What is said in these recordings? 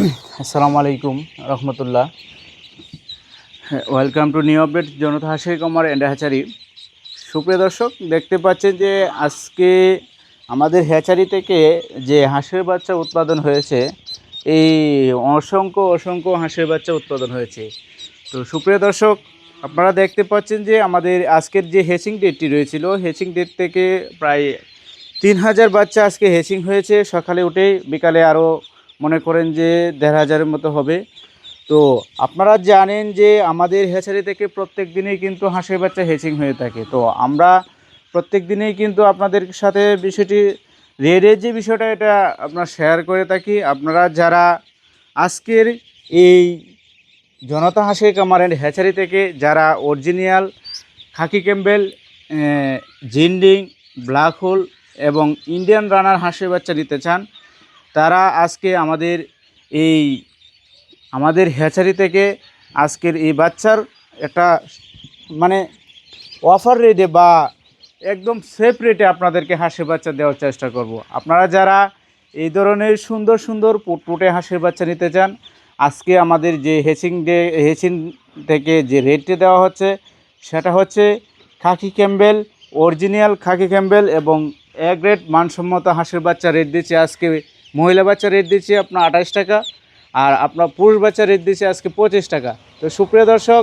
আসসালামু আলাইকুম রহমতুল্লাহ। Welcome to new update জনতা হাঁসের খামার অ্যান্ড হ্যাচারি। সুপ্রিয় দর্শক, দেখতে পাচ্ছেন যে আজকে আমাদের হ্যাচারি থেকে যে হাঁসের বাচ্চা উৎপাদন হয়েছে, এই অসংখ্য হাঁসের বাচ্চা উৎপাদন হয়েছে। তো সুপ্রিয় দর্শক, আপনারা দেখতে পাচ্ছেন যে আমাদের আজকের যে হ্যাচিং ডেটটি রয়েছিল, হ্যাচিং ডেট থেকে প্রায় 3000 বাচ্চা আজকে হ্যাচিং হয়েছে। সকালে উঠে বিকালে আরও মনে করেন যে 1500-এর মতো হবে। তো আপনারা জানেন যে আমাদের হ্যাচারি থেকে প্রত্যেক দিনেই কিন্তু হাঁসের বাচ্চা হ্যাচিং হয়ে থাকে। তো আমরা প্রত্যেক দিনেই কিন্তু আপনাদের সাথে বিষয়টি রেডের যে বিষয়টা এটা আপনার শেয়ার করে থাকি। আপনারা যারা আজকের এই জনতা হাঁসের খামার অ্যান্ড হ্যাচারি থেকে যারা অরিজিনাল খাকি ক্যাম্বেল, জিন্ডিং, ব্ল্যাক হোল এবং ইন্ডিয়ান রানার হাঁসের বাচ্চা নিতে চান, তারা আজকে আমাদের হ্যাচারি থেকে আজকের এই বাচ্চার একটা মানে অফার রেটে বা একদম সেফ রেটে আপনাদেরকে হাঁসের বাচ্চা দেওয়ার চেষ্টা করব। আপনারা যারা এই ধরনের সুন্দর পুটপুটে হাঁসের বাচ্চা নিতে চান, আজকে আমাদের যে হ্যাচিং থেকে যে রেটটি দেওয়া হচ্ছে সেটা হচ্ছে খাকি ক্যাম্বেল, অরিজিনাল খাকি ক্যাম্বেল এবং এ গ্রেড মানসম্মত হাঁসের বাচ্চা রেট দিচ্ছে আজকে। মহিলা বাচ্চা রেট দিচ্ছে আপনার 28 টাকা, আর আপনার পুরুষ বাচ্চা রেট দিচ্ছে আজকে 25 টাকা। তো সুপ্রিয় দর্শক,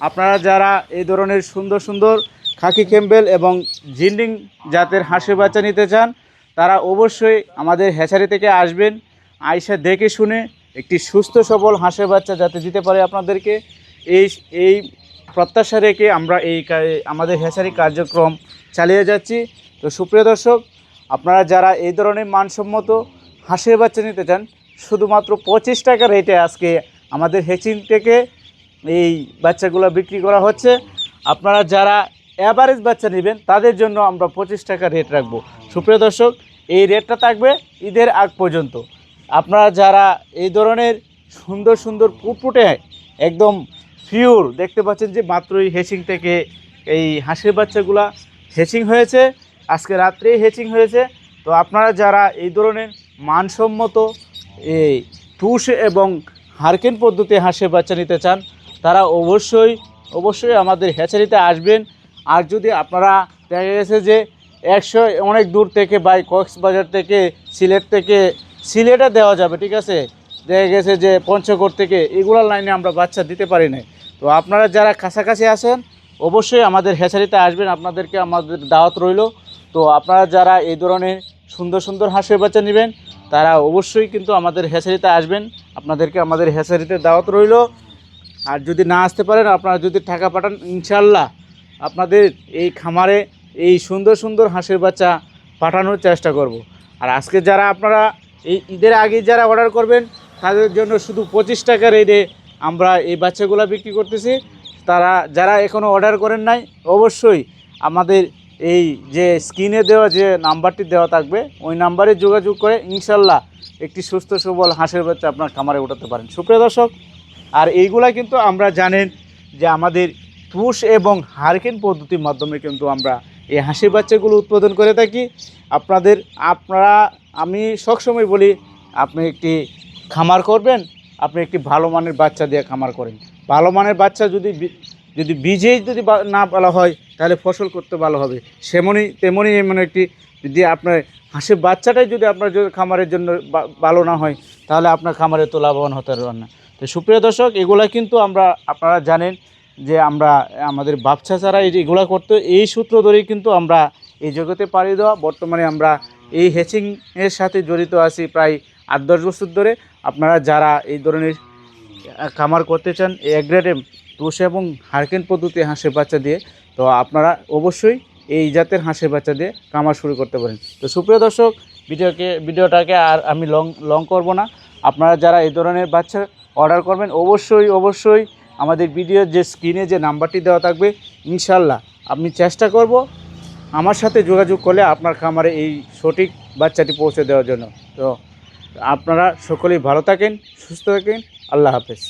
আপনারা যারা এই ধরনের সুন্দর খাকি ক্যাম্বেল এবং জিন্ডিং জাতের হাঁসের বাচ্চা নিতে চান, তারা অবশ্যই আমাদের হ্যাচারি থেকে আসবেন। আইসা দেখে শুনে একটি সুস্থ সবল হাঁসের বাচ্চা যাতে দিতে পারে আপনাদেরকে, এই প্রত্যাশা রেখে আমরা আমাদের হ্যাচারি কার্যক্রম চালিয়ে যাচ্ছি। তো সুপ্রিয় দর্শক, আপনারা যারা এই ধরনের মানসম্মত হাঁসের বাচ্চা নিতে চান, শুধুমাত্র 25 টাকা রেটে আজকে আমাদের হ্যাচিং থেকে এই বাচ্চাগুলো বিক্রি করা হচ্ছে। আপনারা যারা অ্যাভারেজ বাচ্চা নেবেন তাদের জন্য আমরা 25 টাকা রেট রাখবো। সুপ্রিয় দর্শক, এই রেটটা থাকবে ঈদের আগ পর্যন্ত। আপনারা যারা এই ধরনের সুন্দর পুটপুটে একদম পিওর, দেখতে পাচ্ছেন যে মাত্রই হ্যাচিং থেকে এই হাঁসের বাচ্চাগুলা হ্যাচিং হয়েছে, আজকে রাত্রেই হ্যাচিং হয়েছে। তো আপনারা যারা এই ধরনের মানসম্মত এই টুস এবং হারকেন পদ্ধতি হাঁসের বাচ্চা নিতে চান, তারা অবশ্যই আমাদের হ্যাচারিতে আসবেন। আর যদি আপনারা দেখা গেছে যে অনেক দূর থেকে বাই কক্সবাজার থেকে সিলেটে দেওয়া যাবে, ঠিক আছে, দেখা গেছে যে পঞ্চগড় থেকে, এগুলোর লাইনে আমরা বাচ্চা দিতে পারি না। তো আপনারা যারা কাছাকাছি আসেন অবশ্যই আমাদের হ্যাচারিতে আসবেন, আপনাদেরকে আমাদের দাওয়াত রইল। তো আপনারা যারা এই ধরনের সুন্দর হাঁসের বাচ্চা নেবেন তারা অবশ্যই কিন্তু আমাদের হ্যাচারিতে আসবেন, আপনাদেরকে আমাদের হ্যাচারিতে দাওয়াত রইল। আর যদি না আসতে পারেন, আপনারা যদি টাকা পাঠান, ইনশাল্লাহ আপনাদের এই খামারে এই সুন্দর হাঁসের বাচ্চা পাঠানোর চেষ্টা করব। আর আজকে যারা আপনারা এই ঈদের আগে যারা অর্ডার করবেন তাদের জন্য শুধু 25 টাকা রেটে আমরা এই বাচ্চাগুলো বিক্রি করতেছি। তারা যারা এখনও অর্ডার করেন নাই, অবশ্যই আমাদের এই যে স্ক্রিনে দেওয়া যে নাম্বারটি দেওয়া থাকবে ওই নাম্বারে যোগাযোগ করে ইনশাল্লাহ একটি সুস্থ সবল হাঁসের বাচ্চা আপনার খামারে উঠাতে পারেন। সুপ্রিয় দর্শক, আর এইগুলা কিন্তু আমরা জানেন যে আমাদের পুশ এবং হারকেন পদ্ধতির মাধ্যমে কিন্তু আমরা এই হাঁসের বাচ্চাগুলো উৎপাদন করে থাকি। আমি সবসময় বলি, আপনি একটি খামার করবেন, আপনি একটি ভালো মানের বাচ্চা দিয়ে খামার করেন। ভালো মানের বাচ্চা যদি বীজেই না ভালো হয় তাহলে ফসল করতে ভালো হবে। তেমনই এমন একটি, যদি আপনার হাঁসের বাচ্চাটাই যদি আপনার খামারের জন্য ভালো না হয় তাহলে আপনার খামারে তো লাভবান হতে পারবেন না। তো সুপ্রিয় দর্শক, এগুলা কিন্তু আপনারা জানেন যে আমরা আমাদের বাচ্চা ছাড়া এগুলা করতে, এই সূত্র ধরেই কিন্তু আমরা এই জগতে পাড়ি দেওয়া। বর্তমানে আমরা এই হ্যাচিংয়ের সাথে জড়িত আছি প্রায় 8-10 বছর ধরে। আপনারা যারা এই ধরনের খামার করতে চান এ গ্রেডে টুস এবং হারকেন পদ্ধতি হাঁসের বাচ্চা দিয়ে, তো আপনারা অবশ্যই এই জাতের হাঁসের বাচ্চা দিয়ে খামার শুরু করতে পারেন। তো সুপ্রিয় দর্শক, ভিডিওটাকে আর আমি লং করব না। আপনারা যারা এই ধরনের বাচ্চা অর্ডার করবেন অবশ্যই আমাদের ভিডিওর যে স্ক্রিনে যে নাম্বারটি দেওয়া থাকবে, ইনশাল্লাহ আমি চেষ্টা করব আমার সাথে যোগাযোগ করলে আপনার খামারে এই সঠিক বাচ্চাটি পৌঁছে দেওয়ার জন্য। তো আপনারা সকলেই ভালো থাকেন, সুস্থ থাকেন। আল্লাহ হাফেজ।